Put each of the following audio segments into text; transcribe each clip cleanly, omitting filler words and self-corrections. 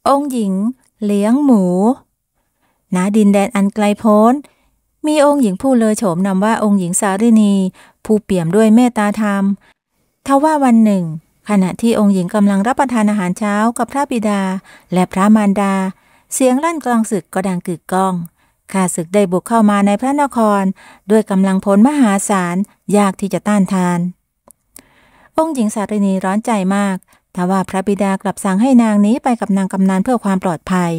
องค์หญิงเลี้ยงหมูณดินแดนอันไกลโพ้นมีองค์หญิงผู้เลอโฉมนำว่าองค์หญิงสารินีผู้เปี่ยมด้วยเมตตาธรรมทว่าวันหนึ่งขณะที่องค์หญิงกำลังรับประทานอาหารเช้ากับพระบิดาและพระมารดาเสียงลั่นกลองศึกก็ดังกึกก้องข้าศึกได้บุกเข้ามาในพระนครด้วยกำลังพลมหาศาลยากที่จะต้านทานองค์หญิงสารินีร้อนใจมากทว่าพระบิดากลับสั่งให้นางหนีไปกับนางกำนันเพื่อความปลอดภัย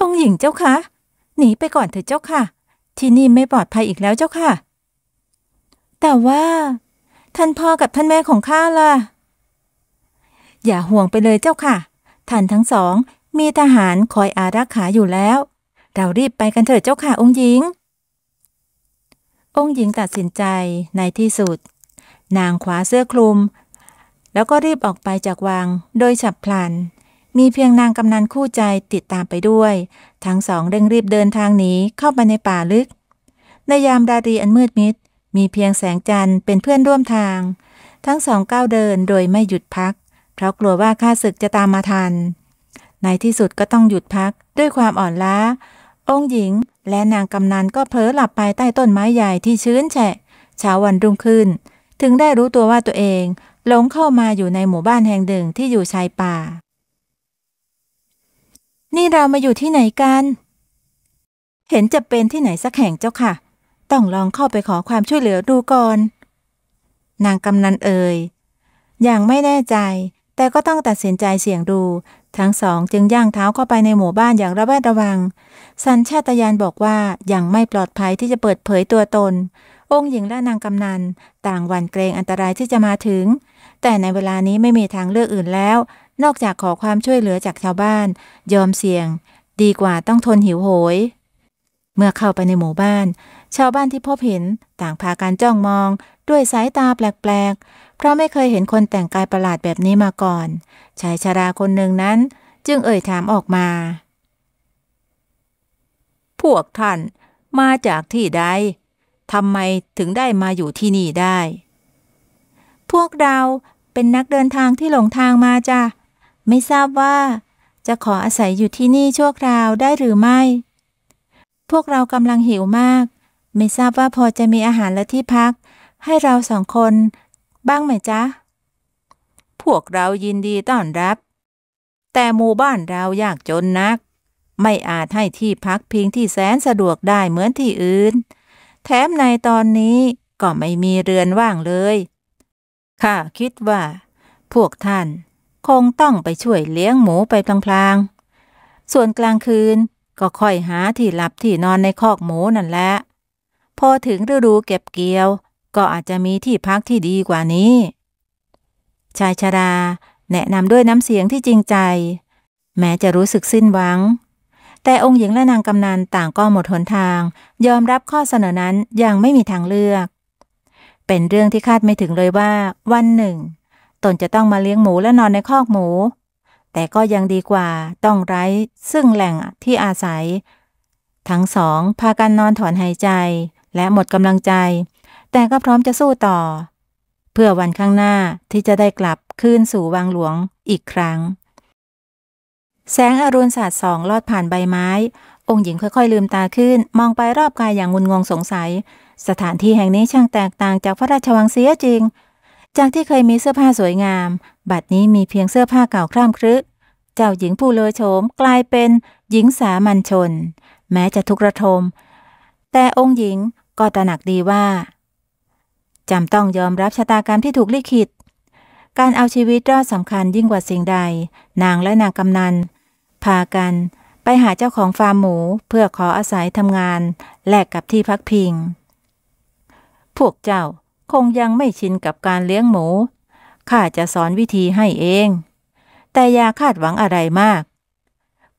องค์หญิงเจ้าคะหนีไปก่อนเถิดเจ้าค่ะที่นี่ไม่ปลอดภัยอีกแล้วเจ้าค่ะแต่ว่าท่านพ่อกับท่านแม่ของข้าล่ะอย่าห่วงไปเลยเจ้าค่ะท่านทั้งสองมีทหารคอยอารักขาอยู่แล้วเรารีบไปกันเถิดเจ้าค่ะองค์หญิงตัดสินใจในที่สุดนางคว้าเสื้อคลุมแล้วก็รีบออกไปจากวังโดยฉับพลันมีเพียงนางกำนันคู่ใจติดตามไปด้วยทั้งสองเร่งรีบเดินทางหนีเข้าไปในป่าลึกในยามราตรีอันมืดมิดมีเพียงแสงจันทร์เป็นเพื่อนร่วมทางทั้งสองก้าวเดินโดยไม่หยุดพักเพราะกลัวว่าข้าศึกจะตามมาทันในที่สุดก็ต้องหยุดพักด้วยความอ่อนล้าองค์หญิงและนางกำนันก็เผลอหลับไปใต้ต้นไม้ใหญ่ที่ชื้นแฉะเช้าวันรุ่งขึ้นถึงได้รู้ตัวว่าตัวเองหลงเข้ามาอยู่ในหมู่บ้านแห่งหนึ่งที่อยู่ชายป่านี่เรามาอยู่ที่ไหนกันเห็นจะเป็นที่ไหนสักแห่งเจ้าค่ะต้องลองเข้าไปขอความช่วยเหลือดูก่อนนางกำนันอย่างไม่แน่ใจแต่ก็ต้องตัดสินใจเสี่ยงดูทั้งสองจึงย่างเท้าเข้าไปในหมู่บ้านอย่างระแวดระวังสัญชาตญาณบอกว่ายังไม่ปลอดภัยที่จะเปิดเผยตัวตนองค์หญิงและนางกำนันต่างหวั่นเกรงอันตรายที่จะมาถึงแต่ในเวลานี้ไม่มีทางเลือกอื่นแล้วนอกจากขอความช่วยเหลือจากชาวบ้านยอมเสี่ยงดีกว่าต้องทนหิวโหยเมื่อเข้าไปในหมู่บ้านชาวบ้านที่พบเห็นต่างพากันจ้องมองด้วยสายตาแปลกๆเพราะไม่เคยเห็นคนแต่งกายประหลาดแบบนี้มาก่อนชายชราคนหนึ่งนั้นจึงถามออกมาพวกท่านมาจากที่ใดทำไมถึงได้มาอยู่ที่นี่ได้พวกเราเป็นนักเดินทางที่หลงทางมาจ้ะไม่ทราบว่าจะขออาศัยอยู่ที่นี่ชั่วคราวได้หรือไม่พวกเรากำลังหิวมากไม่ทราบว่าพอจะมีอาหารและที่พักให้เราสองคนบ้างไหมจ๊ะพวกเรายินดีต้อนรับแต่หมู่บ้านเรายากจนนักไม่อาจให้ที่พักพิงที่แสนสะดวกได้เหมือนที่อื่นแถมในตอนนี้ก็ไม่มีเรือนว่างเลยข้าคิดว่าพวกท่านคงต้องไปช่วยเลี้ยงหมูไปพลางๆส่วนกลางคืนก็ค่อยหาที่หลับที่นอนในคอกหมูนั่นแหละพอถึงฤดูเก็บเกี่ยวก็อาจจะมีที่พักที่ดีกว่านี้ชายชราแนะนำด้วยน้ำเสียงที่จริงใจแม้จะรู้สึกสิ้นหวังแต่องค์หญิงและนางกำนันต่างก็หมดหนทางยอมรับข้อเสนอนั้นอย่างไม่มีทางเลือกเป็นเรื่องที่คาดไม่ถึงเลยว่าวันหนึ่งตนจะต้องมาเลี้ยงหมูและนอนในคอกหมูแต่ก็ยังดีกว่าต้องไร้ซึ่งแหล่งที่อาศัยทั้งสองพากันนอนถอนหายใจและหมดกำลังใจแต่ก็พร้อมจะสู้ต่อเพื่อวันข้างหน้าที่จะได้กลับคืนสู่วังหลวงอีกครั้งแสงอรุณสาดส่องลอดผ่านใบไม้องค์หญิงค่อยๆลืมตาขึ้นมองไปรอบกายอย่างงุนงงสงสัยสถานที่แห่งนี้ช่างแตกต่างจากพระราชวังเสียจริงจากที่เคยมีเสื้อผ้าสวยงามบัดนี้มีเพียงเสื้อผ้าเก่าคร่ำครึเจ้าหญิงผู้เลอโฉมกลายเป็นหญิงสามัญชนแม้จะทุกข์ระทมแต่องค์หญิงก็ตระหนักดีว่าจำต้องยอมรับชะตากรรมที่ถูกลิขิตการเอาชีวิตรอดสำคัญยิ่งกว่าสิ่งใดนางและนางกำนันพากันไปหาเจ้าของฟาร์มหมูเพื่อขออาศัยทำงานแลกกับที่พักพิงพวกเจ้าคงยังไม่ชินกับการเลี้ยงหมูข้าจะสอนวิธีให้เองแต่อย่าคาดหวังอะไรมาก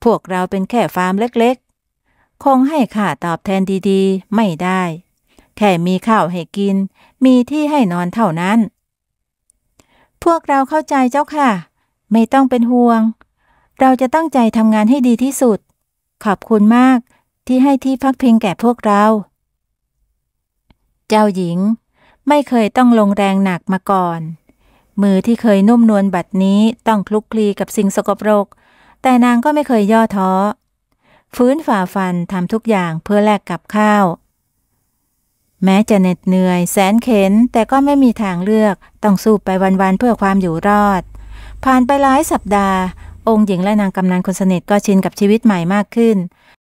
พวกเราเป็นแค่ฟาร์มเล็กๆคงให้ค่าตอบแทนดีๆไม่ได้แค่มีข้าวให้กินมีที่ให้นอนเท่านั้นพวกเราเข้าใจเจ้าค่ะไม่ต้องเป็นห่วงเราจะตั้งใจทำงานให้ดีที่สุดขอบคุณมากที่ให้ที่พักพิงแก่พวกเราเจ้าหญิงไม่เคยต้องลงแรงหนักมาก่อน มือที่เคยนุ่มนวลบัดนี้ต้องคลุกคลีกับสิ่งสกปรกแต่นางก็ไม่เคยย่อท้อฟื้นฝ่าฟันทำทุกอย่างเพื่อแลกกับข้าวแม้จะเหน็ดเหนื่อยแสนเข็ญแต่ก็ไม่มีทางเลือกต้องสู้ไปวันๆเพื่อความอยู่รอดผ่านไปหลายสัปดาห์องค์หญิงและนางกำนันคนสนิทก็ชินกับชีวิตใหม่มากขึ้น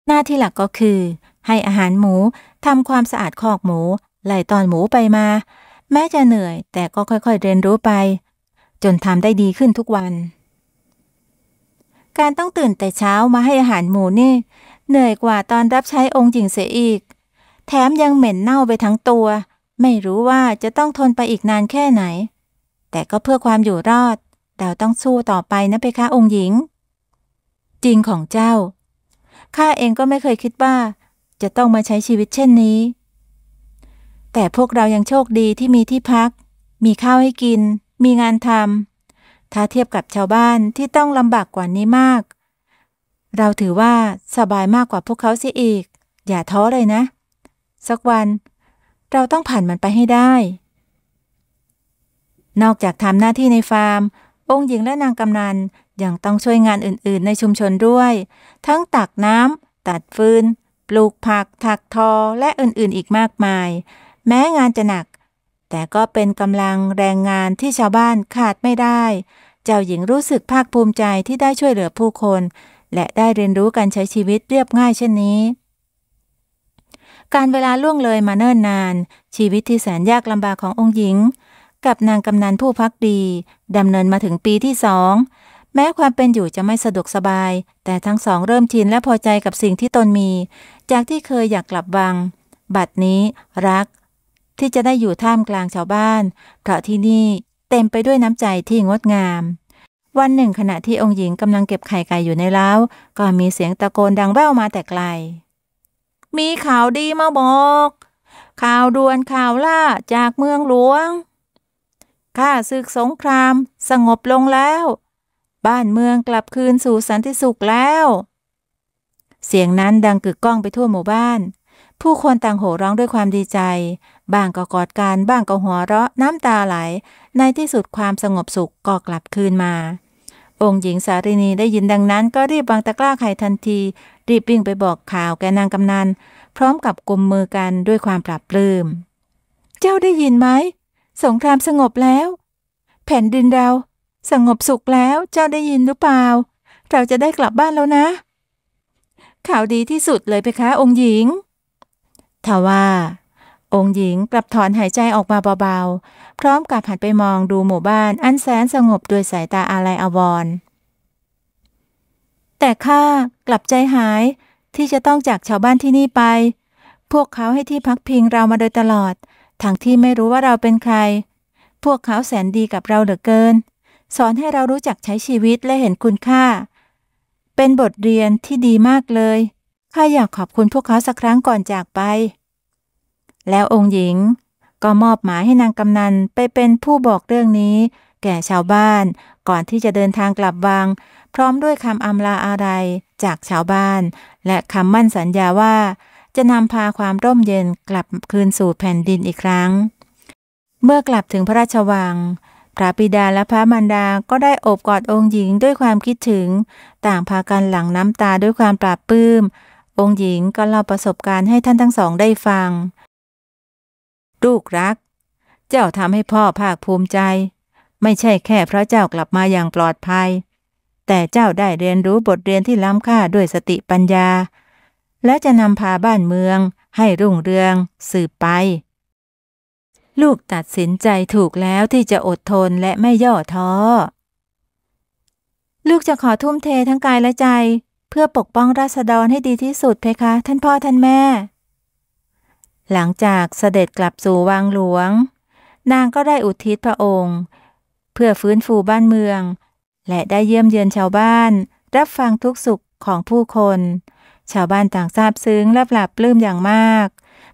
หน้าที่หลักก็คือให้อาหารหมูทำความสะอาดคอกหมูไล่ต้อนหมูไปมาแม้จะเหนื่อยแต่ก็ค่อยๆเรียนรู้ไปจนทำได้ดีขึ้นทุกวันการต้องตื่นแต่เช้ามาให้อาหารหมูนี่เหนื่อยกว่าตอนรับใช้องค์หญิงเสียอีกแถมยังเหม็นเน่าไปทั้งตัวไม่รู้ว่าจะต้องทนไปอีกนานแค่ไหนแต่ก็เพื่อความอยู่รอดเราต้องสู้ต่อไปนะเพคะองค์หญิงจริงของเจ้าข้าเองก็ไม่เคยคิดว่าจะต้องมาใช้ชีวิตเช่นนี้แต่พวกเรายังโชคดีที่มีที่พักมีข้าวให้กินมีงานทำถ้าเทียบกับชาวบ้านที่ต้องลำบากกว่านี้มากเราถือว่าสบายมากกว่าพวกเขาเสียอีกอย่าท้อเลยนะสักวันเราต้องผ่านมันไปให้ได้นอกจากทำหน้าที่ในฟาร์มองค์หญิงและนางกำนันยังต้องช่วยงานอื่นๆในชุมชนด้วยทั้งตักน้ำตัดฟืนปลูกผักถักทอและอื่นๆอีกมากมายแม้งานจะหนักแต่ก็เป็นกำลังแรงงานที่ชาวบ้านขาดไม่ได้เจ้าหญิงรู้สึกภาคภูมิใจที่ได้ช่วยเหลือผู้คนและได้เรียนรู้การใช้ชีวิตเรียบง่ายเช่นนี้การเวลาล่วงเลยมาเนิ่นนานชีวิตที่แสนยากลำบากขององค์หญิงกับนางกำนันผู้พักดีดำเนินมาถึงปีที่2แม้ความเป็นอยู่จะไม่สะดวกสบายแต่ทั้งสองเริ่มชินและพอใจกับสิ่งที่ตนมีจากที่เคยอยากกลับวังบัดนี้รักที่จะได้อยู่ท่ามกลางชาวบ้านเพราะที่นี่เต็มไปด้วยน้ำใจที่งดงามวันหนึ่งขณะที่องค์หญิงกำลังเก็บไข่ไก่อยู่ในเล้าก็มีเสียงตะโกนดังแว่วมาแต่ไกลมีข่าวดีมาบอกข่าวด่วนข่าวล่าจากเมืองหลวงข้าศึกสงครามสงบลงแล้วบ้านเมืองกลับคืนสู่สันติสุขแล้วเสียงนั้นดังกึกก้องไปทั่วหมู่บ้านผู้คนต่างโห่ร้องด้วยความดีใจบ้างก็กอดกันบ้างก็หัวเราะน้ำตาไหลในที่สุดความสงบสุขก็กลับคืนมาองค์หญิงสารินีได้ยินดังนั้นก็รีบวางตะกร้าไข่ทันทีรีบวิ่งไปบอกข่าวแกนางกำนันพร้อมกับกุมมือกันด้วยความปลาบปลื้มเจ้าได้ยินไหมสงครามสงบแล้วแผ่นดินเราสงบสุขแล้วเจ้าได้ยินหรือเปล่าเราจะได้กลับบ้านแล้วนะข่าวดีที่สุดเลยเพคะองค์หญิงทว่าองค์หญิงกลับถอนหายใจออกมาเบาๆพร้อมกับหันไปมองดูหมู่บ้านอันแสนสงบด้วยสายตาอาลัยอาวรณ์แต่ข้ากลับใจหายที่จะต้องจากชาวบ้านที่นี่ไปพวกเขาให้ที่พักพิงเรามาโดยตลอดทั้งที่ไม่รู้ว่าเราเป็นใครพวกเขาแสนดีกับเราเหลือเกินสอนให้เรารู้จักใช้ชีวิตและเห็นคุณค่าเป็นบทเรียนที่ดีมากเลยข้าอยากขอบคุณพวกเขาสักครั้งก่อนจากไปแล้วองค์หญิงก็มอบหมายให้นางกำนันไปเป็นผู้บอกเรื่องนี้แก่ชาวบ้านก่อนที่จะเดินทางกลับวังพร้อมด้วยคำอำลาอะไรจากชาวบ้านและคำมั่นสัญญาว่าจะนำพาความร่มเย็นกลับคืนสู่แผ่นดินอีกครั้งเมื่อกลับถึงพระราชวังพระบิดาและพระมารดาก็ได้โอบกอดองค์หญิงด้วยความคิดถึงต่างพากันหลั่งน้ำตาด้วยความปลาบปลื้มองค์หญิงก็เล่าประสบการณ์ให้ท่านทั้งสองได้ฟังลูกรักเจ้าทำให้พ่อภาคภูมิใจไม่ใช่แค่เพราะเจ้ากลับมาอย่างปลอดภัยแต่เจ้าได้เรียนรู้บทเรียนที่ล้ำค่าด้วยสติปัญญาและจะนำพาบ้านเมืองให้รุ่งเรืองสืบไปลูกตัดสินใจถูกแล้วที่จะอดทนและไม่ย่อท้อลูกจะขอทุ่มเททั้งกายและใจเพื่อปกป้องราษฎรให้ดีที่สุดเพคะท่านพ่อท่านแม่หลังจากเสด็จกลับสู่วังหลวงนางก็ได้อุทิศพระองค์เพื่อฟื้นฟูบ้านเมืองและได้เยี่ยมเยือนชาวบ้านรับฟังทุกสุขของผู้คนชาวบ้านต่างซาบซึ้งและปลาบปลื้มอย่างมาก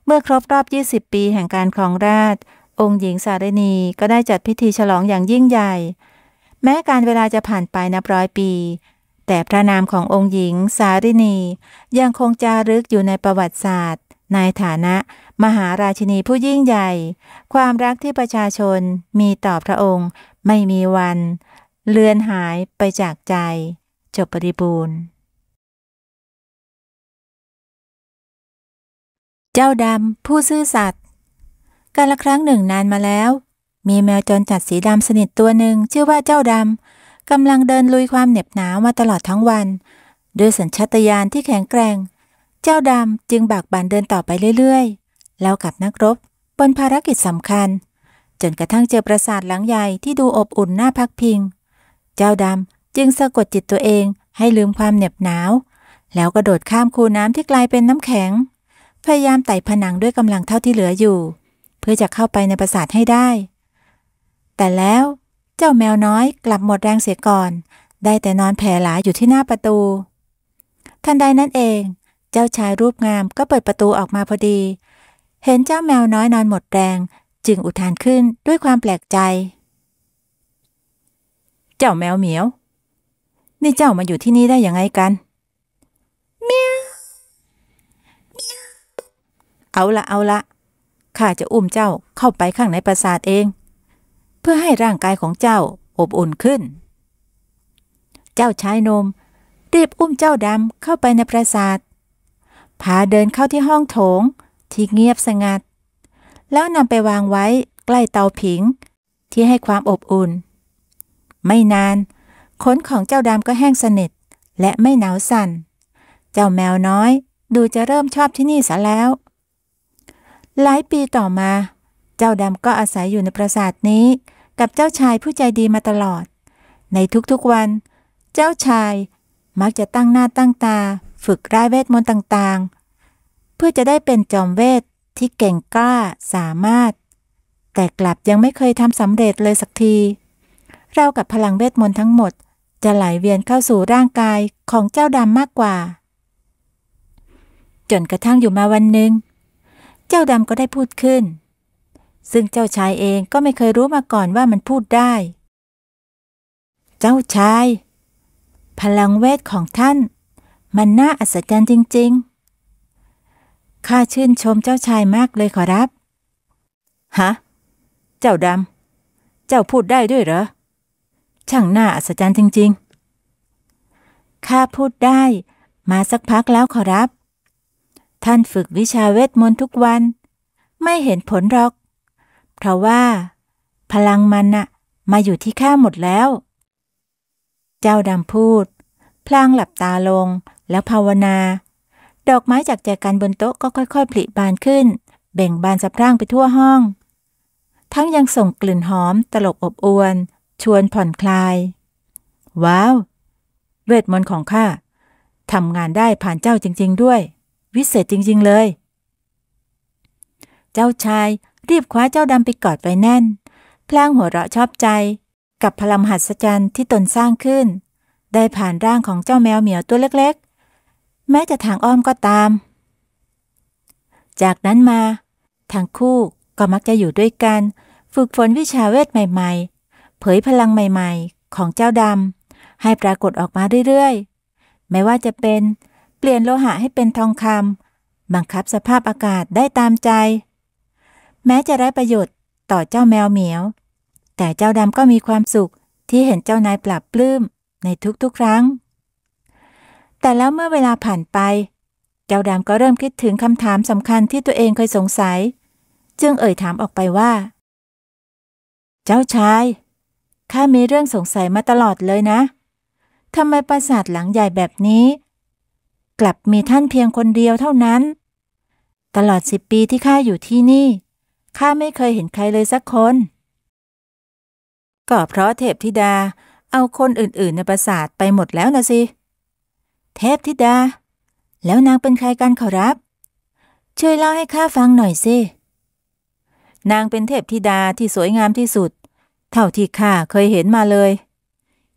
เมื่อครบรอบ20 ปีแห่งการครองราชย์องค์หญิงสารินีก็ได้จัดพิธีฉลองอย่างยิ่งใหญ่แม้การเวลาจะผ่านไปนับร้อยปีแต่พระนามขององค์หญิงสารินียังคงจารึกอยู่ในประวัติศาสตร์ในฐานะมหาราชินีผู้ยิ่งใหญ่ความรักที่ประชาชนมีต่อพระองค์ ไม่มีวันเลือนหายไปจากใจจบบริบูรณ์เจ้าดำผู้ซื่อสัตย์กาลครั้งหนึ่งนานมาแล้วมีแมวจรจัดสีดำสนิทตัวหนึ่งชื่อว่าเจ้าดำกำลังเดินลุยความเหน็บหนาวมาตลอดทั้งวันด้วยสัญชาตญาณที่แข็งแกร่งเจ้าดำจึงบากบั่นเดินต่อไปเรื่อยๆแล้วกับนักรบบนภารกิจสำคัญจนกระทั่งเจอปราสาทหลังใหญ่ที่ดูอบอุ่นน่าพักพิงเจ้าดำจึงสะกดจิตตัวเองให้ลืมความเหน็บหนาวแล้วกระโดดข้ามคูน้ำที่กลายเป็นน้ำแข็งพยายามไต่ผนังด้วยกำลังเท่าที่เหลืออยู่เพื่อจะเข้าไปในปราสาทให้ได้แต่แล้วเจ้าแมวน้อยกลับหมดแรงเสียก่อนได้แต่นอนแผ่หลาอยู่ที่หน้าประตูทันใดนั้นเองเจ้าชายรูปงามก็เปิดประตูออกมาพอดีเห็นเจ้าแมวน้อยนอนหมดแรงจึงอุทานขึ้นด้วยความแปลกใจเจ้าแมวเหมียวนี่เจ้ามาอยู่ที่นี่ได้ยังไงกันเมียวเอาละข้าจะอุ้มเจ้าเข้าไปข้างในปราสาทเองเพื่อให้ร่างกายของเจ้าอบอุ่นขึ้นเจ้าชายหนุ่มรีบอุ้มเจ้าดำเข้าไปในปราสาทพาเดินเข้าที่ห้องโถงที่เงียบสงัดแล้วนำไปวางไว้ใกล้เตาผิงที่ให้ความอบอุ่นไม่นานขนของเจ้าดำก็แห้งสนิทและไม่หนาวสั่นเจ้าแมวน้อยดูจะเริ่มชอบที่นี่ซะแล้วหลายปีต่อมาเจ้าดำก็อาศัยอยู่ในปราสาทนี้กับเจ้าชายผู้ใจดีมาตลอดในทุกๆวันเจ้าชายมักจะตั้งหน้าตั้งตาฝึกร่ายเวทมนต์ต่างๆเพื่อจะได้เป็นจอมเวทที่เก่งกล้าสามารถแต่กลับยังไม่เคยทำสำเร็จเลยสักทีราวกับพลังเวทมนต์ทั้งหมดจะไหลเวียนเข้าสู่ร่างกายของเจ้าดำมากกว่าจนกระทั่งอยู่มาวันหนึ่งเจ้าดำก็ได้พูดขึ้นซึ่งเจ้าชายเองก็ไม่เคยรู้มาก่อนว่ามันพูดได้เจ้าชายพลังเวทของท่านมันน่าอัศจรรย์จริงๆข้าชื่นชมเจ้าชายมากเลยขอรับฮะเจ้าดำเจ้าพูดได้ด้วยเหรอช่างน่าอัศจรรย์จริงๆข้าพูดได้มาสักพักแล้วขอรับท่านฝึกวิชาเวทมนต์ทุกวันไม่เห็นผลหรอกเพราะว่าพลังมันน่ะมาอยู่ที่ข้าหมดแล้วเจ้าดำพูดพลางหลับตาลงแล้วภาวนาดอกไม้จากแจกันบนโต๊ะก็ค่อยๆผลิบานขึ้นเบ่งบานสะพรั่งไปทั่วห้องทั้งยังส่งกลิ่นหอมตลบอบอวนชวนผ่อนคลายว้าวเวทมนต์ของข้าทำงานได้ผ่านเจ้าจริงๆด้วยวิเศษจริงๆเลยเจ้าชายรีบคว้าเจ้าดำไปกอดไว้แน่นพลางหัวเราะชอบใจกับพลังมหัศจรรย์ที่ตนสร้างขึ้นได้ผ่านร่างของเจ้าแมวเหมียวตัวเล็กๆแม้จะทางอ้อมก็ตามจากนั้นมาทั้งคู่ก็มักจะอยู่ด้วยกันฝึกฝนวิชาเวทใหม่ๆเผยพลังใหม่ๆของเจ้าดำให้ปรากฏออกมาเรื่อยๆไม่ว่าจะเป็นเปลี่ยนโลหะให้เป็นทองคำบังคับสภาพอากาศได้ตามใจแม้จะไร้ประโยชน์ต่อเจ้าแมวเหมียวแต่เจ้าดำก็มีความสุขที่เห็นเจ้านายปรับปลื้มในทุกๆครั้งแต่แล้วเมื่อเวลาผ่านไปเจ้าดำก็เริ่มคิดถึงคำถามสำคัญที่ตัวเองเคยสงสัยจึงเอ่ยถามออกไปว่าเจ้าชายข้ามีเรื่องสงสัยมาตลอดเลยนะทำไมปราสาทหลังใหญ่แบบนี้กลับมีท่านเพียงคนเดียวเท่านั้นตลอด10 ปีที่ข้าอยู่ที่นี่ข้าไม่เคยเห็นใครเลยสักคนก็เพราะเทพธิดาเอาคนอื่นๆในปราสาทไปหมดแล้วนะสิเทพธิดาแล้วนางเป็นใครกันขอรับช่วยเล่าให้ข้าฟังหน่อยสินางเป็นเทพธิดาที่สวยงามที่สุดเท่าที่ข้าเคยเห็นมาเลย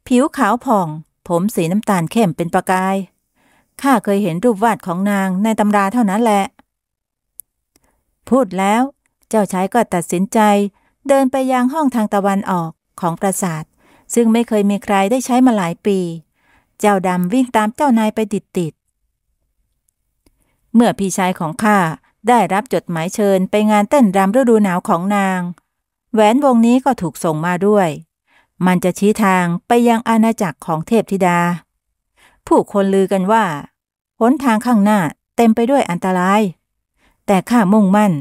ผิวขาวผ่องผมสีน้ำตาลเข้มเป็นประกายข้าเคยเห็นรูปวาดของนางในตำราเท่านั้นแหละพูดแล้วเจ้าชายก็ตัดสินใจเดินไปยังห้องทางตะวันออกของปราสาทซึ่งไม่เคยมีใครได้ใช้มาหลายปีเจ้าดำวิ่งตามเจ้านายไปติดๆเมื่อพี่ชายของข้าได้รับจดหมายเชิญไปงานเต้นรำฤดูหนาวของนางแหวนวงนี้ก็ถูกส่งมาด้วย มันจะชี้ทางไปยังอาณาจักรของเทพธิดาผู้คนลือกันว่าหนทางข้างหน้าเต็มไปด้วยอันตรายแต่ข้ามุ่งมั่น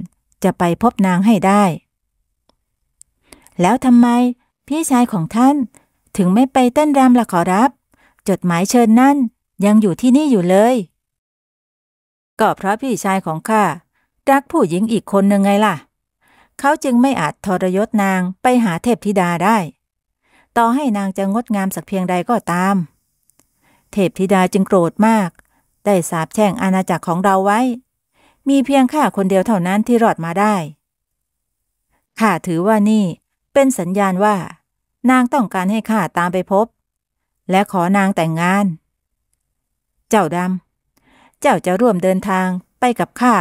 จะไปพบนางให้ได้แล้วทำไมพี่ชายของท่านถึงไม่ไปเต้นรำล่ะขอรับจดหมายเชิญนั่นยังอยู่ที่นี่อยู่เลยก็เพราะพี่ชายของข้ารักผู้หญิงอีกคนหนึ่งไงล่ะเขาจึงไม่อาจทรยศนางไปหาเทพธิดาได้ต่อให้นางจะงดงามสักเพียงใดก็ตามเทพธิดาจึงโกรธมากได้สาปแช่งอาณาจักรของเราไว้มีเพียงข้าคนเดียวเท่านั้นที่รอดมาได้ข้าถือว่านี่เป็นสัญญาณว่านางต้องการให้ข้าตามไปพบและขอนางแต่งงานเจ้าดำเจ้าจะร่วมเดินทางไปกับข้า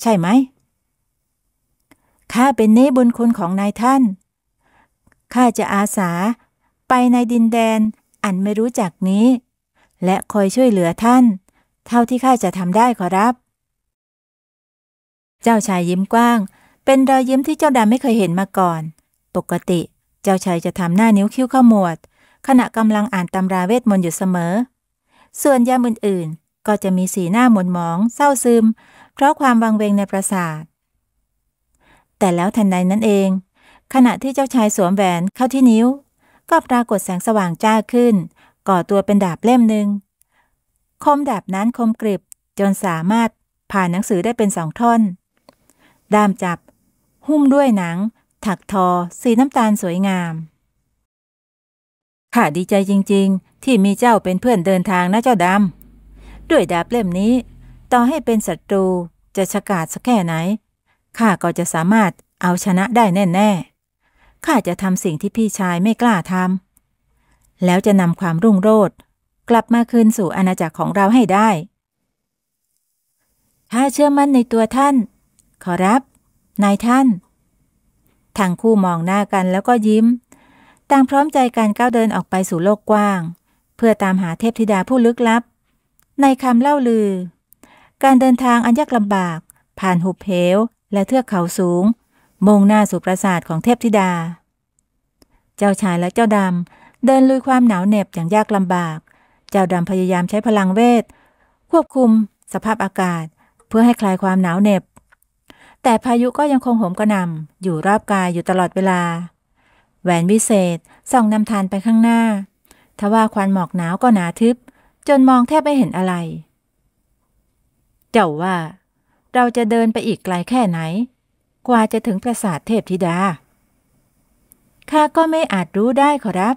ใช่ไหมข้าเป็นเนบุญคุณของนายท่านข้าจะอาสาไปในดินแดนอันไม่รู้จักนี้และคอยช่วยเหลือท่านเท่าที่ข้าจะทำได้ขอรับเจ้าชายยิ้มกว้างเป็นรอยยิ้มที่เจ้าดำไม่เคยเห็นมาก่อนปกติเจ้าชายจะทำหน้านิ้วคิ้วขมวดขณะกำลังอ่านตำราเวทมนต์อยู่เสมอส่วนยามอื่นๆก็จะมีสีหน้าหม่นหมองเศร้าซึมเพราะความวังเวงในปราสาทแต่แล้วทันใดนั้นเองขณะที่เจ้าชายสวมแหวนเข้าที่นิ้วก็ปรากฏแสงสว่างจ้าขึ้นก่อตัวเป็นดาบเล่มหนึ่งคมดาบนั้นคมกริบจนสามารถผ่านหนังสือได้เป็น2 ท่อนด้ามจับหุ้มด้วยหนังถักทอสีน้ำตาลสวยงามข้าดีใจจริงๆที่มีเจ้าเป็นเพื่อนเดินทางนะเจ้าดำด้วยดาบเล่มนี้ต่อให้เป็นศัตรูจะฉกาจสักแค่ไหนข้าก็จะสามารถเอาชนะได้แน่ๆข้าจะทำสิ่งที่พี่ชายไม่กล้าทำแล้วจะนำความรุ่งโรจน์กลับมาคืนสู่อาณาจักรของเราให้ได้ข้าเชื่อมั่นในตัวท่านขอรับนายท่านทั้งคู่มองหน้ากันแล้วก็ยิ้มต่างพร้อมใจกันก้าวเดินออกไปสู่โลกกว้างเพื่อตามหาเทพธิดาผู้ลึกลับในคำเล่าลือการเดินทางอันยากลำบากผ่านหุบเหวและเทือกเขาสูงมุ่งหน้าสู่ปราสาทของเทพธิดาเจ้าชายและเจ้าดำเดินลุยความหนาวเหน็บอย่างยากลำบากเจ้าดำพยายามใช้พลังเวทควบคุมสภาพอากาศเพื่อให้คลายความหนาวเหน็บแต่พายุก็ยังคงโหมกระหน่ำอยู่รอบกายอยู่ตลอดเวลาแหวนวิเศษส่องนำทางไปข้างหน้าทว่าควันหมอกหนาวก็หนาทึบจนมองแทบไม่เห็นอะไรเจ้าว่าเราจะเดินไปอีกไกลแค่ไหนกว่าจะถึงปราสาทเทพธิดาข้าก็ไม่อาจรู้ได้ขอรับ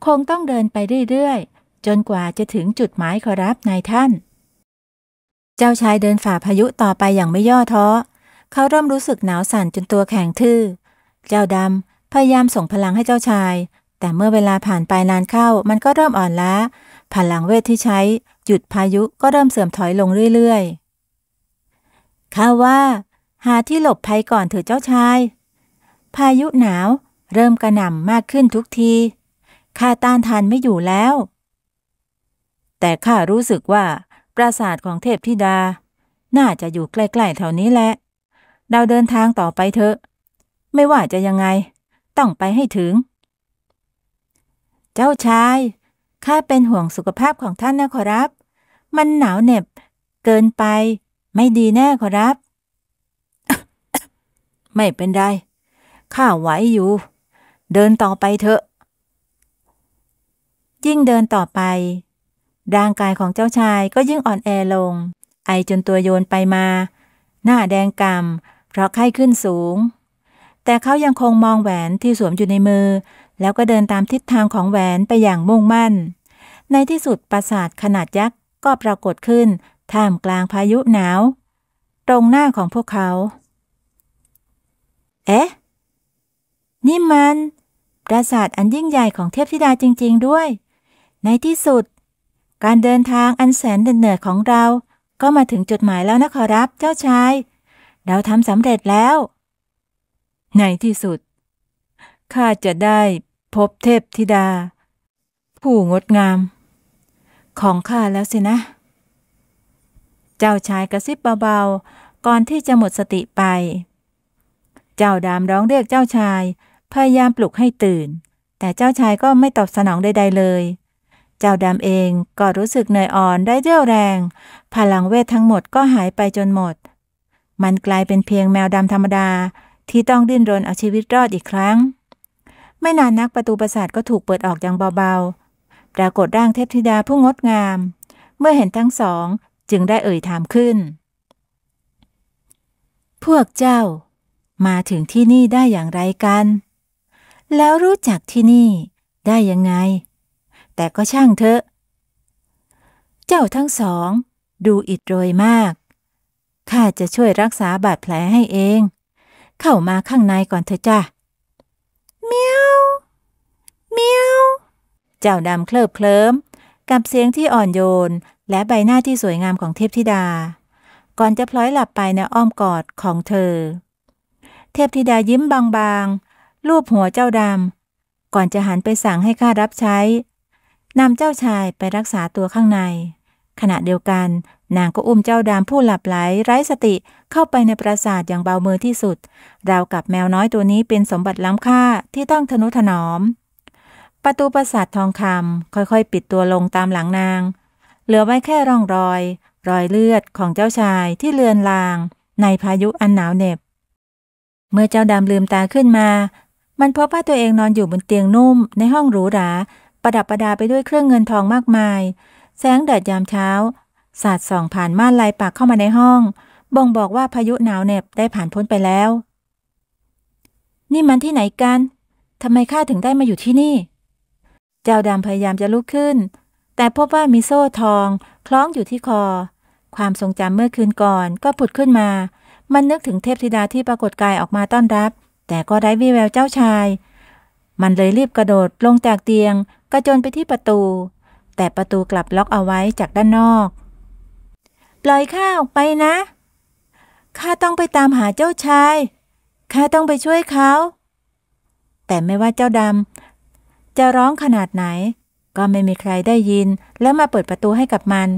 คงต้องเดินไปเรื่อยๆจนกว่าจะถึงจุดหมายขอรับนายท่านเจ้าชายเดินฝ่าพายุต่อไปอย่างไม่ย่อท้อเขาเริ่มรู้สึกหนาวสั่นจนตัวแข็งทื่อเจ้าดำพยายามส่งพลังให้เจ้าชายแต่เมื่อเวลาผ่านไปนานเข้ามันก็เริ่มอ่อนล้าพลังเวทที่ใช้หยุดพายุก็เริ่มเสื่อมถอยลงเรื่อยๆข้าว่าหาที่หลบภัยก่อนเถิดเจ้าชายพายุหนาวเริ่มกระหน่ำมากขึ้นทุกทีข้าต้านทานไม่อยู่แล้วแต่ข้ารู้สึกว่าปราสาทของเทพธิดาน่าจะอยู่ใกล้ๆแถวนี้แหละเราเดินทางต่อไปเถอะไม่ว่าจะยังไงต้องไปให้ถึงเจ้าชายข้าเป็นห่วงสุขภาพของท่านนะขอรับมันหนาวเหน็บเกินไปไม่ดีแน่ขอรับ ไม่เป็นไรข้าไหวอยู่เดินต่อไปเถอะยิ่งเดินต่อไปร่างกายของเจ้าชายก็ยิ่งอ่อนแอลงไอจนตัวโยนไปมาหน้าแดงก่ำเพราะไข้ขึ้นสูงแต่เขายังคงมองแหวนที่สวมอยู่ในมือแล้วก็เดินตามทิศทางของแหวนไปอย่างมุ่งมั่นในที่สุดปราสาทขนาดยักษ์ก็ปรากฏขึ้นท่ามกลางพายุหนาวตรงหน้าของพวกเขาเอ๊ะนี่มันปราสาทอันยิ่งใหญ่ของเทพธิดาจริงๆด้วยในที่สุดการเดินทางอันแสนเหนื่อยของเราก็มาถึงจุดหมายแล้วนะขอรับเจ้าชายเราทำสำเร็จแล้วในที่สุดข้าจะได้พบเทพธิดาผู้งดงามของข้าแล้วสินะเจ้าชายกระซิบเบาๆก่อนที่จะหมดสติไปเจ้าดำร้องเรียกเจ้าชายพยายามปลุกให้ตื่น แต่เจ้าชายก็ไม่ตอบสนองใดๆเลยเจ้าดำเองก็รู้สึกเหนื่อยอ่อนได้เรี่ยวแรงพลังเวททั้งหมดก็หายไปจนหมดมันกลายเป็นเพียงแมวดำธรรมดาที่ต้องดิ้นรนเอาชีวิตรอดอีกครั้งไม่นานนักประตูปราสาทก็ถูกเปิดออกอย่างเบาๆปรากฏร่างเทพธิดาผู้งดงามเมื่อเห็นทั้งสองจึงได้เอ่ยถามขึ้นพวกเจ้ามาถึงที่นี่ได้อย่างไรกันแล้วรู้จักที่นี่ได้ยังไงแต่ก็ช่างเถอะเจ้าทั้งสองดูอิดโรยมากข้าจะช่วยรักษาบาดแผลให้เองเข้ามาข้างในก่อนเถอะจ้ะเมียวเมียวเจ้าดำเคลิบเคลิ้มกับเสียงที่อ่อนโยนและใบหน้าที่สวยงามของเทพธิดาก่อนจะพลอยหลับไปในอ้อมกอดของเธอเทพธิดายิ้มบางๆลูบหัวเจ้าดำก่อนจะหันไปสั่งให้ข้ารับใช้นำเจ้าชายไปรักษาตัวข้างในขณะเดียวกันนางก็อุ้มเจ้าดำผู้หลับไหลไร้สติเข้าไปในปราสาทอย่างเบามือที่สุดราวกับแมวน้อยตัวนี้เป็นสมบัติล้ำค่าที่ต้องทนุถนอมประตูปราสาททองคำค่อยๆปิดตัวลงตามหลังนางเหลือไว้แค่ร่องรอยเลือดของเจ้าชายที่เลือนลางในพายุอันหนาวเหน็บเมื่อเจ้าดำลืมตาขึ้นมามันพบว่าตัวเองนอนอยู่บนเตียงนุ่มในห้องหรูหราประดับประดาไปด้วยเครื่องเงินทองมากมายแสงแดดยามเช้าสาดส่องผ่านม่านลายปักเข้ามาในห้องบ่งบอกว่าพายุหนาวเหน็บได้ผ่านพ้นไปแล้วนี่มันที่ไหนกันทำไมข้าถึงได้มาอยู่ที่นี่เจ้าดำพยายามจะลุกขึ้นแต่พบว่ามีโซ่ทองคล้องอยู่ที่คอความทรงจำเมื่อคืนก่อนก็ผุดขึ้นมามันนึกถึงเทพธิดาที่ปรากฏกายออกมาต้อนรับแต่ก็ไร้วี่แววเจ้าชายมันเลยรีบกระโดดลงจากเตียงกระโจนไปที่ประตูแต่ประตูกลับล็อกเอาไว้จากด้านนอกปล่อยข้าออกไปนะข้าต้องไปตามหาเจ้าชายข้าต้องไปช่วยเขาแต่ไม่ว่าเจ้าดำจะร้องขนาดไหนก็ไม่มีใครได้ยินแล้วมาเปิดประตูให้กับมัน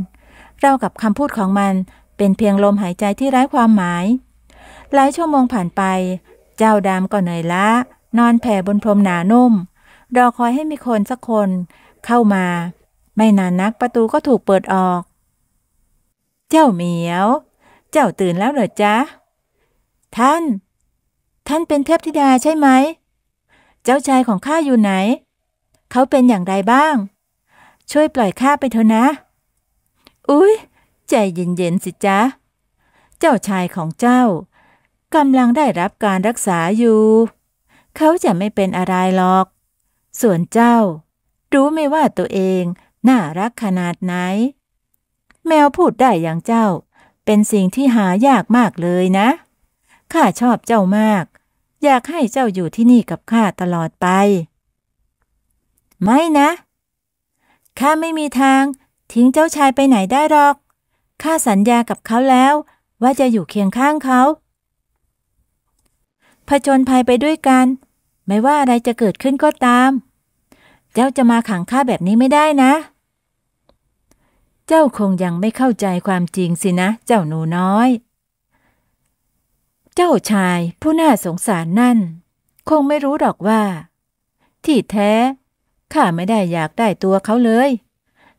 ราวกับคำพูดของมันเป็นเพียงลมหายใจที่ไร้ความหมายหลายชั่วโมงผ่านไปเจ้าดำก็เหนื่อยล้านอนแผ่บนพรมหนานุ่มรอคอยให้มีคนสักคนเข้ามาไม่นานนักประตูก็ถูกเปิดออกเจ้าเหมียวเจ้าตื่นแล้วเหรอจ๊ะท่านเป็นเทพธิดาใช่ไหมเจ้าชายของข้าอยู่ไหนเขาเป็นอย่างไรบ้างช่วยปล่อยข้าไปเถอะนะอุ๊ยใจเย็นๆสิจ๊ะเจ้าชายของเจ้ากำลังได้รับการรักษาอยู่เขาจะไม่เป็นอะไรหรอกส่วนเจ้ารู้ไหมว่าตัวเองน่ารักขนาดไหนแมวพูดได้อย่างเจ้าเป็นสิ่งที่หายากมากเลยนะข้าชอบเจ้ามากอยากให้เจ้าอยู่ที่นี่กับข้าตลอดไปไม่นะข้าไม่มีทางทิ้งเจ้าชายไปไหนได้หรอกข้าสัญญากับเขาแล้วว่าจะอยู่เคียงข้างเขาผจญภัยไปด้วยกันไม่ว่าอะไรจะเกิดขึ้นก็ตามเจ้าจะมาขังข้าแบบนี้ไม่ได้นะเจ้าคงยังไม่เข้าใจความจริงสินะเจ้าหนูน้อยเจ้าชายผู้น่าสงสารนั่นคงไม่รู้หรอกว่าที่แท้ข้าไม่ได้อยากได้ตัวเขาเลย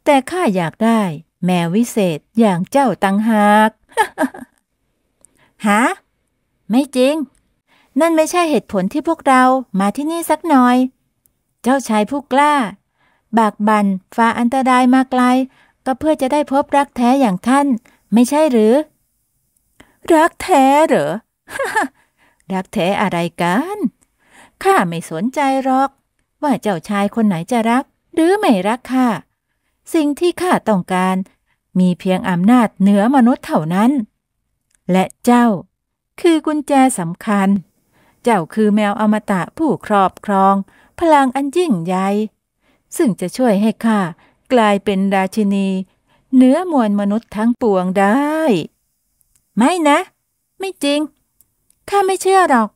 แต่ข้าอยากได้แมววิเศษอย่างเจ้าตังหาก ฮะไม่จริงนั่นไม่ใช่เหตุผลที่พวกเรามาที่นี่สักหน่อยเจ้าชายผู้กล้าบากบั่นฝ่าอันตรายมาไกลก็เพื่อจะได้พบรักแท้อย่างท่านไม่ใช่หรือรักแท้เหรอ รักแท้อะไรกันข้าไม่สนใจหรอกว่าเจ้าชายคนไหนจะรักหรือไม่รักข้าสิ่งที่ข้าต้องการมีเพียงอำนาจเหนือมนุษย์เท่านั้นและเจ้าคือกุญแจสำคัญเจ้าคือแมวอมตะผู้ครอบครองพลังอันยิ่งใหญ่ซึ่งจะช่วยให้ข้ากลายเป็นราชินีเหนือมวลมนุษย์ทั้งปวงได้ไม่นะไม่จริงข้าไม่เชื่อหรอก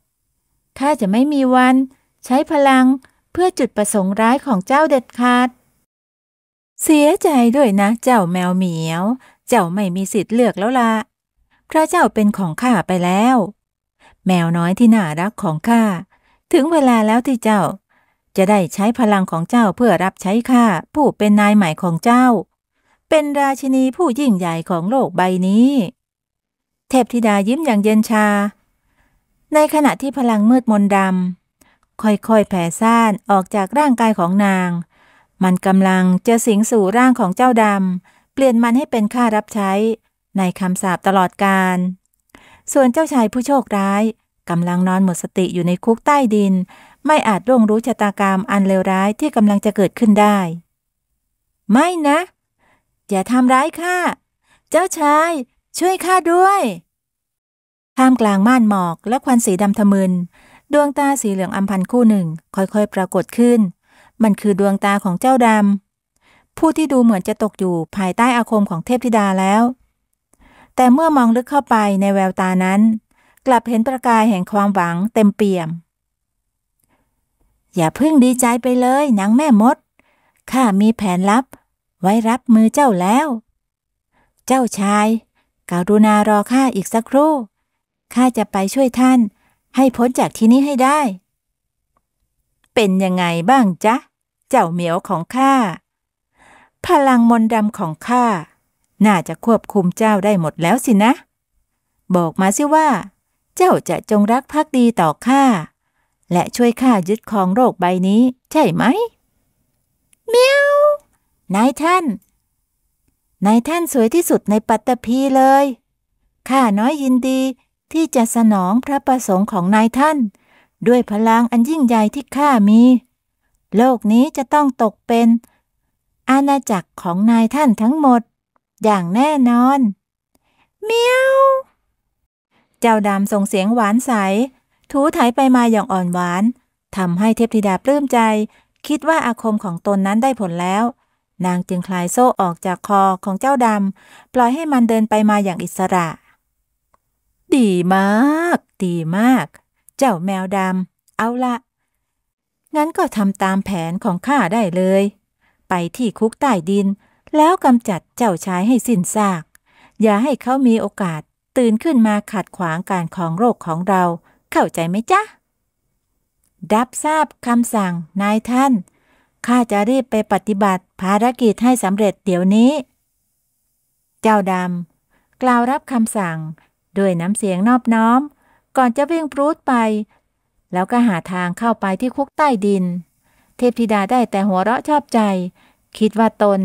ข้าจะไม่มีวันใช้พลังเพื่อจุดประสงค์ร้ายของเจ้าเด็ดขาดเสียใจด้วยนะเจ้าแมวเหมียวเจ้าไม่มีสิทธิ์เลือกแล้วล่ะพระเจ้าเป็นของข้าไปแล้วแมวน้อยที่น่ารักของข้าถึงเวลาแล้วที่เจ้า จะได้ใช้พลังของเจ้าเพื่อรับใช้ข้าผู้เป็นนายใหม่ของเจ้าเป็นราชินีผู้ยิ่งใหญ่ของโลกใบนี้เทพธิดายิ้มอย่างเย็นชาในขณะที่พลังมืดมนดำค่อยๆแผ่ซ่านออกจากร่างกายของนางมันกำลังจะสิงสู่ร่างของเจ้าดำเปลี่ยนมันให้เป็นข้ารับใช้ในคำสาปตลอดกาลส่วนเจ้าชายผู้โชคร้ายกำลังนอนหมดสติอยู่ในคุกใต้ดินไม่อาจล่วงรู้ชะตากรรมอันเลวร้ายที่กำลังจะเกิดขึ้นได้ไม่นะอย่าทำร้ายข้าเจ้าชายช่วยข้าด้วยท่ามกลางม่านหมอกและควันสีดำทะมึนดวงตาสีเหลืองอัมพันคู่หนึ่งค่อยๆปรากฏขึ้นมันคือดวงตาของเจ้าดำผู้ที่ดูเหมือนจะตกอยู่ภายใต้อาคมของเทพธิดาแล้วแต่เมื่อมองลึกเข้าไปในแววตานั้นกลับเห็นประกายแห่งความหวังเต็มเปี่ยมอย่าเพิ่งดีใจไปเลยนางแม่มดข้ามีแผนลับไว้รับมือเจ้าแล้วเจ้าชายกรุณารอข้าอีกสักครู่ข้าจะไปช่วยท่านให้พ้นจากที่นี้ให้ได้เป็นยังไงบ้างจ๊ะเจ้าเหมียวของข้าพลังมนต์ดำของข้าน่าจะควบคุมเจ้าได้หมดแล้วสินะบอกมาสิว่าเจ้าจะจงรักภักดีต่อข้าและช่วยข้ายึดครองโลกใบนี้ใช่ไหมเมียวนายท่านสวยที่สุดในปัตตภีเลยข้าน้อยยินดีที่จะสนองพระประสงค์ของนายท่านด้วยพลังอันยิ่งใหญ่ที่ข้ามีโลกนี้จะต้องตกเป็นอาณาจักรของนายท่านทั้งหมดอย่างแน่นอนเมียวเจ้าดำส่งเสียงหวานใสถูไถไปมาอย่างอ่อนหวานทำให้เทพธิดาปลื้มใจคิดว่าอาคมของตนนั้นได้ผลแล้วนางจึงคลายโซ่ออกจากคอของเจ้าดำปล่อยให้มันเดินไปมาอย่างอิสระดีมากเจ้าแมวดำเอาละงั้นก็ทำตามแผนของข้าได้เลยไปที่คุกใต้ดินแล้วกำจัดเจ้าชายให้สิ้นซากอย่าให้เขามีโอกาสตื่นขึ้นมาขัดขวางการครองโลกของเราเข้าใจไหมจ๊ะรับทราบคำสั่งนายท่านข้าจะรีบไปปฏิบัติภารกิจให้สำเร็จเดี๋ยวนี้เจ้าดำกล่าวรับคำสั่งด้วยน้ำเสียงนอบน้อมก่อนจะวิ่งปรู๊ดไปแล้วก็หาทางเข้าไปที่คุกใต้ดินเทพธิดาได้แต่หัวเราะชอบใจคิดว่าตน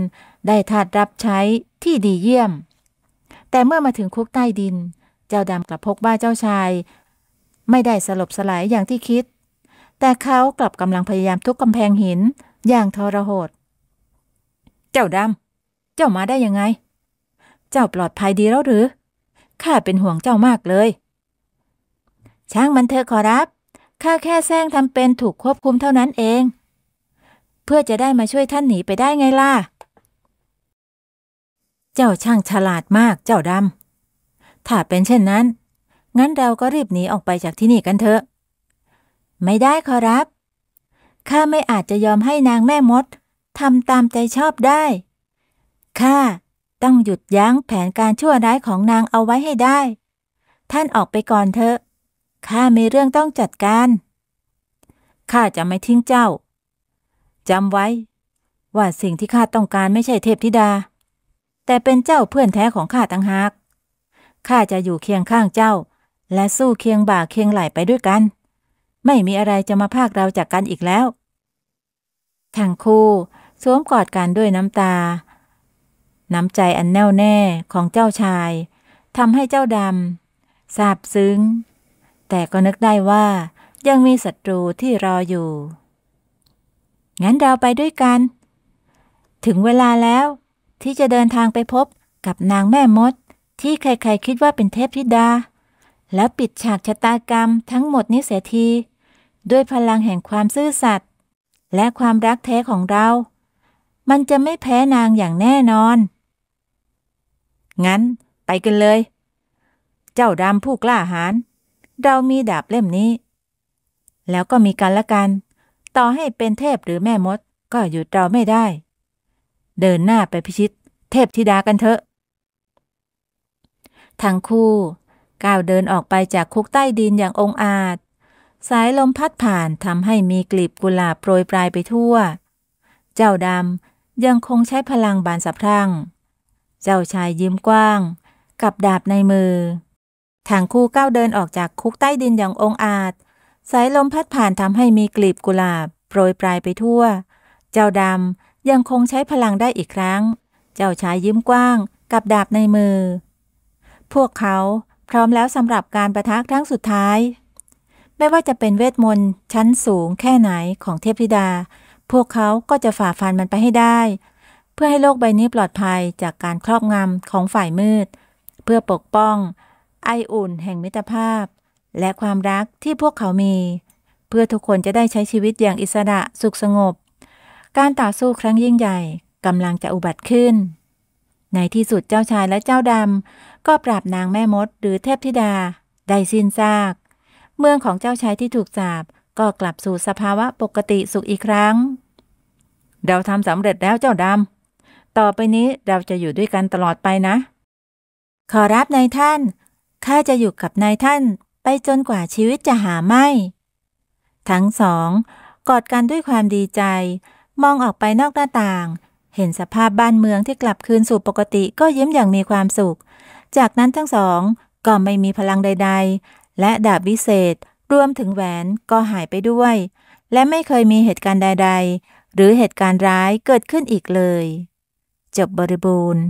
ได้ทาสรับใช้ที่ดีเยี่ยมแต่เมื่อมาถึงคุกใต้ดินเจ้าดำกลับพบว่าเจ้าชายไม่ได้สลบสลายอย่างที่คิดแต่เขากลับกำลังพยายามทุบกำแพงหินอย่างทรหดเจ้าดำเจ้ามาได้ยังไงเจ้าปลอดภัยดีแล้วหรือข้าเป็นห่วงเจ้ามากเลยช่างมันเถอะขอรับข้าแค่แซงทำเป็นถูกควบคุมเท่านั้นเองเพื่อจะได้มาช่วยท่านหนีไปได้ไงล่ะเจ้าช่างฉลาดมากเจ้าดำถ้าเป็นเช่นนั้นงั้นเราก็รีบหนีออกไปจากที่นี่กันเถอะไม่ได้ขอรับข้าไม่อาจจะยอมให้นางแม่มดทำตามใจชอบได้ข้าต้องหยุดยั้งแผนการชั่วร้ายของนางเอาไว้ให้ได้ท่านออกไปก่อนเถอะข้ามีเรื่องต้องจัดการข้าจะไม่ทิ้งเจ้าจำไว้ว่าสิ่งที่ข้าต้องการไม่ใช่เทพธิดาแต่เป็นเจ้าเพื่อนแท้ของข้าต่างหากข้าจะอยู่เคียงข้างเจ้าและสู้เคียงบ่าเคียงไหล่ไปด้วยกันไม่มีอะไรจะมาพรากเราจากกันอีกแล้วทั้งคู่สวมกอดกันด้วยน้ำตาน้ำใจอันแน่วแน่ของเจ้าชายทำให้เจ้าดำซาบซึ้งแต่ก็นึกได้ว่ายังมีศัตรูที่รออยู่งั้นเราไปด้วยกันถึงเวลาแล้วที่จะเดินทางไปพบกับนางแม่มดที่ใครๆคิดว่าเป็นเทพธิดาแล้วปิดฉากชะตากรรมทั้งหมดนี้เสียทีด้วยพลังแห่งความซื่อสัตย์และความรักแท้ของเรามันจะไม่แพ้นางอย่างแน่นอนงั้นไปกันเลยเจ้าดำผู้กล้าหาญเรามีดาบเล่มนี้แล้วก็มีกันและกันต่อให้เป็นเทพหรือแม่มดก็หยุดเราไม่ได้เดินหน้าไปพิชิตเทพธิดากันเถอะทั้งคู่ก้าวเดินออกไปจากคุกใต้ดินอย่างองอาจ สายลมพัดผ่านทำให้มีกลีบกุหลาบโปรยปลายไปทั่วเจ้าดำยังคงใช้พลังบานสะพรั่งเจ้าชายยิ้มกว้างกับดาบในมือทั้งคู่ก้าวเดินออกจากคุกใต้ดินอย่างองอาจสายลมพัดผ่านทำให้มีกลีบกุหลาบโปรยปลายไปทั่วเจ้าดำยังคงใช้พลังได้อีกครั้งเจ้าชายยิ้มกว้างกับดาบในมือพวกเขาพร้อมแล้วสำหรับการปะทะครั้งสุดท้ายไม่ว่าจะเป็นเวทมนต์ชั้นสูงแค่ไหนของเทพธิดาพวกเขาก็จะฝ่าฟันมันไปให้ได้เพื่อให้โลกใบนี้ปลอดภัยจากการครอบงำของฝ่ายมืดเพื่อปกป้องไออุ่นแห่งมิตรภาพและความรักที่พวกเขามีเพื่อทุกคนจะได้ใช้ชีวิตอย่างอิสระสุขสงบการต่อสู้ครั้งยิ่งใหญ่กำลังจะอุบัติขึ้นในที่สุดเจ้าชายและเจ้าดำก็ปราบนางแม่มดหรือเทพธิดาได้สิ้นซากเมืองของเจ้าชายที่ถูกสาปก็กลับสู่สภาวะปกติสุขอีกครั้งเราทำสำเร็จแล้วเจ้าดำต่อไปนี้เราจะอยู่ด้วยกันตลอดไปนะขอรับนายท่านข้าจะอยู่กับนายท่านไปจนกว่าชีวิตจะหาไม่ทั้งสองกอดกันด้วยความดีใจมองออกไปนอกหน้าต่างเห็นสภาพบ้านเมืองที่กลับคืนสู่ปกติก็ยิ้มอย่างมีความสุขจากนั้นทั้งสองก็ไม่มีพลังใดๆและดาบวิเศษรวมถึงแหวนก็หายไปด้วยและไม่เคยมีเหตุการณ์ใดๆหรือเหตุการณ์ร้ายเกิดขึ้นอีกเลยจบบริบูรณ์